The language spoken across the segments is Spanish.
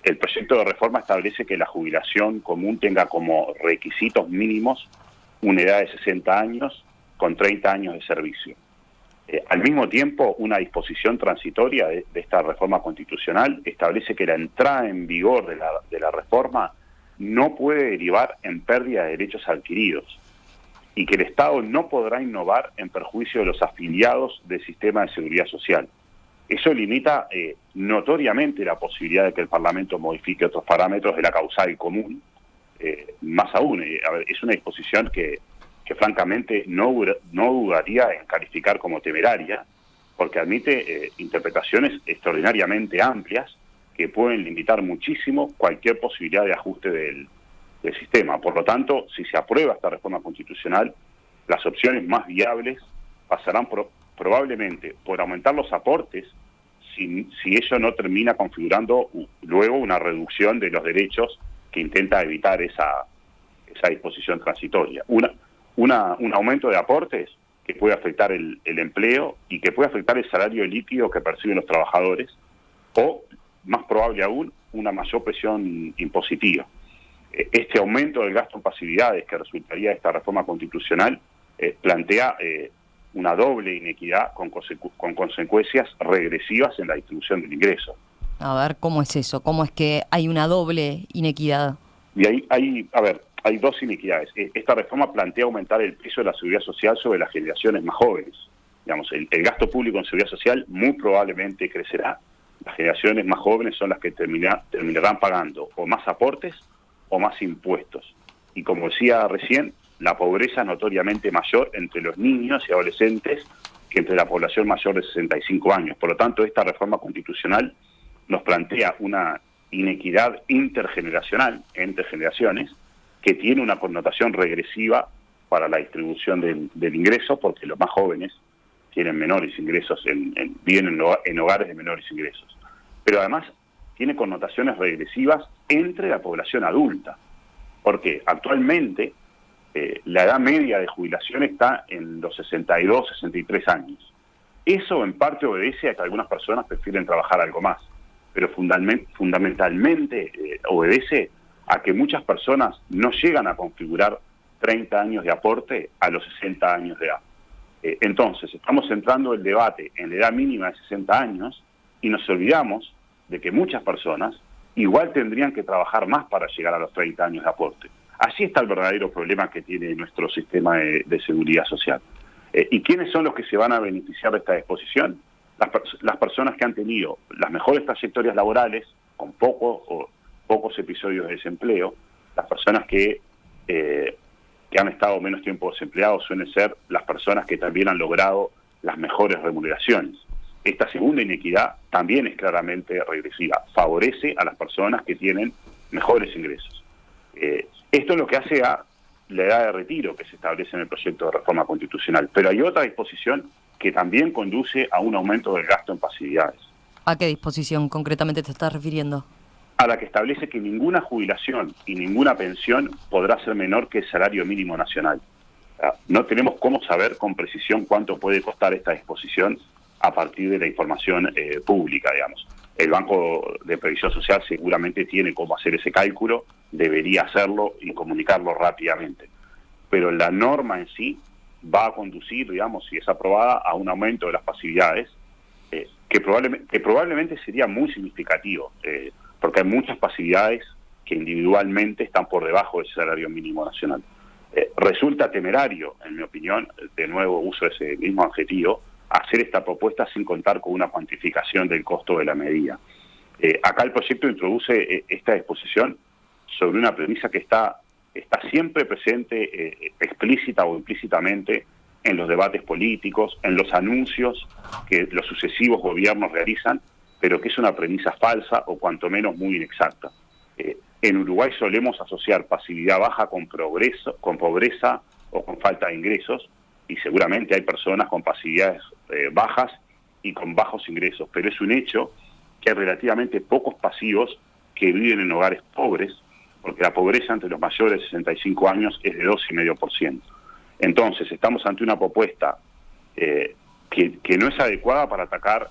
El proyecto de reforma establece que la jubilación común tenga como requisitos mínimos una edad de 60 años con 30 años de servicio. Al mismo tiempo, una disposición transitoria de esta reforma constitucional establece que la entrada en vigor de la reforma no puede derivar en pérdida de derechos adquiridos y que el Estado no podrá innovar en perjuicio de los afiliados del sistema de seguridad social. Eso limita notoriamente la posibilidad de que el Parlamento modifique otros parámetros de la causal común. Más aún, es una disposición que francamente no dudaría en calificar como temeraria, porque admite interpretaciones extraordinariamente amplias que pueden limitar muchísimo cualquier posibilidad de ajuste del sistema. Por lo tanto, si se aprueba esta reforma constitucional, las opciones más viables pasarán probablemente por aumentar los aportes, si ello no termina configurando luego una reducción de los derechos que intenta evitar esa disposición transitoria. Un aumento de aportes que puede afectar el empleo y que puede afectar el salario líquido que perciben los trabajadores, o, más probable aún, una mayor presión impositiva. Este aumento del gasto en pasividades que resultaría de esta reforma constitucional plantea una doble inequidad con consecuencias regresivas en la distribución del ingreso. A ver, ¿cómo es eso? ¿Cómo es que hay una doble inequidad? Y hay dos inequidades. Esta reforma plantea aumentar el peso de la seguridad social sobre las generaciones más jóvenes. Digamos, el gasto público en seguridad social muy probablemente crecerá. Las generaciones más jóvenes son las que terminarán pagando o más aportes o más impuestos. Y como decía recién, la pobreza es notoriamente mayor entre los niños y adolescentes que entre la población mayor de 65 años. Por lo tanto, esta reforma constitucional nos plantea una inequidad intergeneracional entre generaciones que tiene una connotación regresiva para la distribución del ingreso, porque los más jóvenes tienen menores ingresos, viven en hogares de menores ingresos. Pero además tiene connotaciones regresivas entre la población adulta, porque actualmente la edad media de jubilación está en los 62, 63 años. Eso en parte obedece a que algunas personas prefieren trabajar algo más, pero fundamentalmente obedece a que muchas personas no llegan a configurar 30 años de aporte a los 60 años de edad. Entonces, estamos centrando el debate en la edad mínima de 60 años y nos olvidamos de que muchas personas igual tendrían que trabajar más para llegar a los 30 años de aporte. Así está el verdadero problema que tiene nuestro sistema de seguridad social. ¿Y quiénes son los que se van a beneficiar de esta disposición? Las personas que han tenido las mejores trayectorias laborales, con pocos episodios de desempleo. Las personas que han estado menos tiempo desempleados suelen ser las personas que también han logrado las mejores remuneraciones. Esta segunda inequidad también es claramente regresiva, favorece a las personas que tienen mejores ingresos. Esto es lo que hace a la edad de retiro que se establece en el proyecto de reforma constitucional, pero hay otra disposición que también conduce a un aumento del gasto en pasividades. ¿A qué disposición concretamente te estás refiriendo? A la que establece que ninguna jubilación y ninguna pensión podrá ser menor que el salario mínimo nacional. No tenemos cómo saber con precisión cuánto puede costar esta disposición a partir de la información pública, digamos. El Banco de Previsión Social seguramente tiene cómo hacer ese cálculo, debería hacerlo y comunicarlo rápidamente. Pero la norma en sí va a conducir, digamos, si es aprobada, a un aumento de las pasividades que probablemente sería muy significativo, porque hay muchas pasividades que individualmente están por debajo del salario mínimo nacional. Resulta temerario, en mi opinión, de nuevo uso ese mismo adjetivo, hacer esta propuesta sin contar con una cuantificación del costo de la medida. Acá el proyecto introduce esta disposición sobre una premisa que está siempre presente explícita o implícitamente en los debates políticos, en los anuncios que los sucesivos gobiernos realizan, pero que es una premisa falsa o cuanto menos muy inexacta. En Uruguay solemos asociar pasividad baja con pobreza o con falta de ingresos, y seguramente hay personas con pasividades bajas y con bajos ingresos, pero es un hecho que hay relativamente pocos pasivos que viven en hogares pobres, porque la pobreza entre los mayores de 65 años es de 2,5%. Entonces, estamos ante una propuesta que no es adecuada para atacar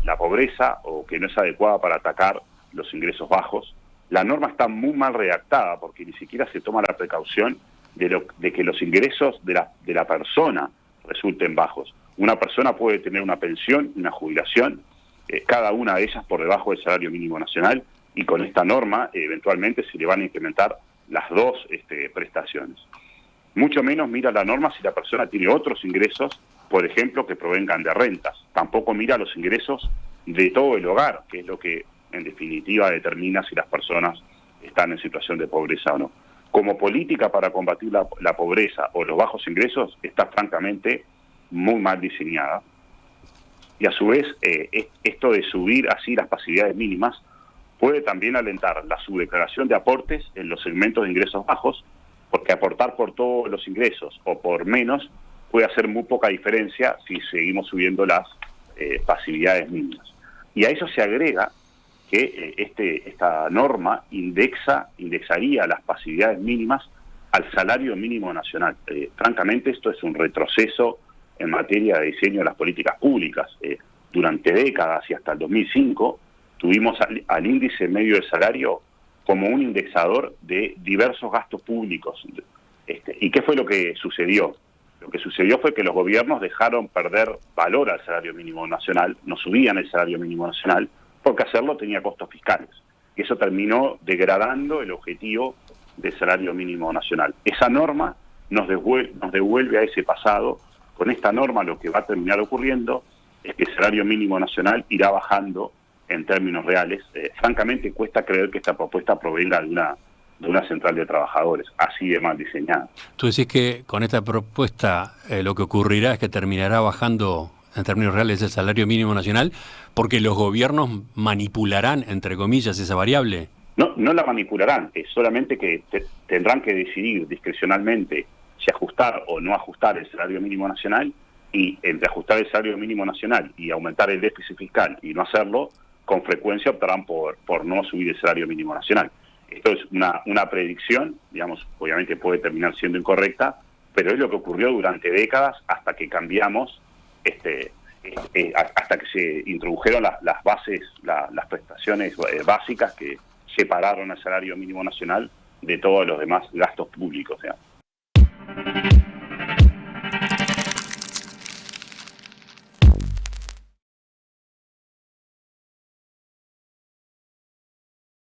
la pobreza, o que no es adecuada para atacar los ingresos bajos. La norma está muy mal redactada porque ni siquiera se toma la precaución de que los ingresos de la persona resulten bajos. Una persona puede tener una pensión, una jubilación, cada una de ellas por debajo del salario mínimo nacional, y con esta norma eventualmente se le van a incrementar las dos prestaciones. Mucho menos mira la norma si la persona tiene otros ingresos, por ejemplo, que provengan de rentas. Tampoco mira los ingresos de todo el hogar, que es lo que en definitiva determina si las personas están en situación de pobreza o no. Como política para combatir la pobreza o los bajos ingresos está francamente muy mal diseñada. Y a su vez, esto de subir así las pasividades mínimas puede también alentar la subdeclaración de aportes en los segmentos de ingresos bajos, porque aportar por todos los ingresos o por menos puede hacer muy poca diferencia si seguimos subiendo las pasividades mínimas. Y a eso se agrega que esta norma indexaría las pasividades mínimas al salario mínimo nacional. Francamente, esto es un retroceso en materia de diseño de las políticas públicas. Durante décadas y hasta el 2005 tuvimos al índice medio de salario como un indexador de diversos gastos públicos. ¿Y qué fue lo que sucedió? Lo que sucedió fue que los gobiernos dejaron perder valor al salario mínimo nacional, no subían el salario mínimo nacional, porque hacerlo tenía costos fiscales. Y eso terminó degradando el objetivo del salario mínimo nacional. Esa norma nos devuelve a ese pasado. Con esta norma lo que va a terminar ocurriendo es que el salario mínimo nacional irá bajando en términos reales. Francamente cuesta creer que esta propuesta provenga de una central de trabajadores, así de mal diseñada. Tú decís que con esta propuesta lo que ocurrirá es que terminará bajando en términos reales el salario mínimo nacional, porque los gobiernos manipularán, entre comillas, esa variable. No la manipularán, solamente que tendrán que decidir discrecionalmente si ajustar o no ajustar el salario mínimo nacional, y entre ajustar el salario mínimo nacional y aumentar el déficit fiscal y no hacerlo, con frecuencia optarán por no subir el salario mínimo nacional. Esto es una predicción, digamos, obviamente puede terminar siendo incorrecta, pero es lo que ocurrió durante décadas hasta que cambiamos, hasta que se introdujeron las bases, las prestaciones básicas que separaron el salario mínimo nacional de todos los demás gastos públicos, ¿sí?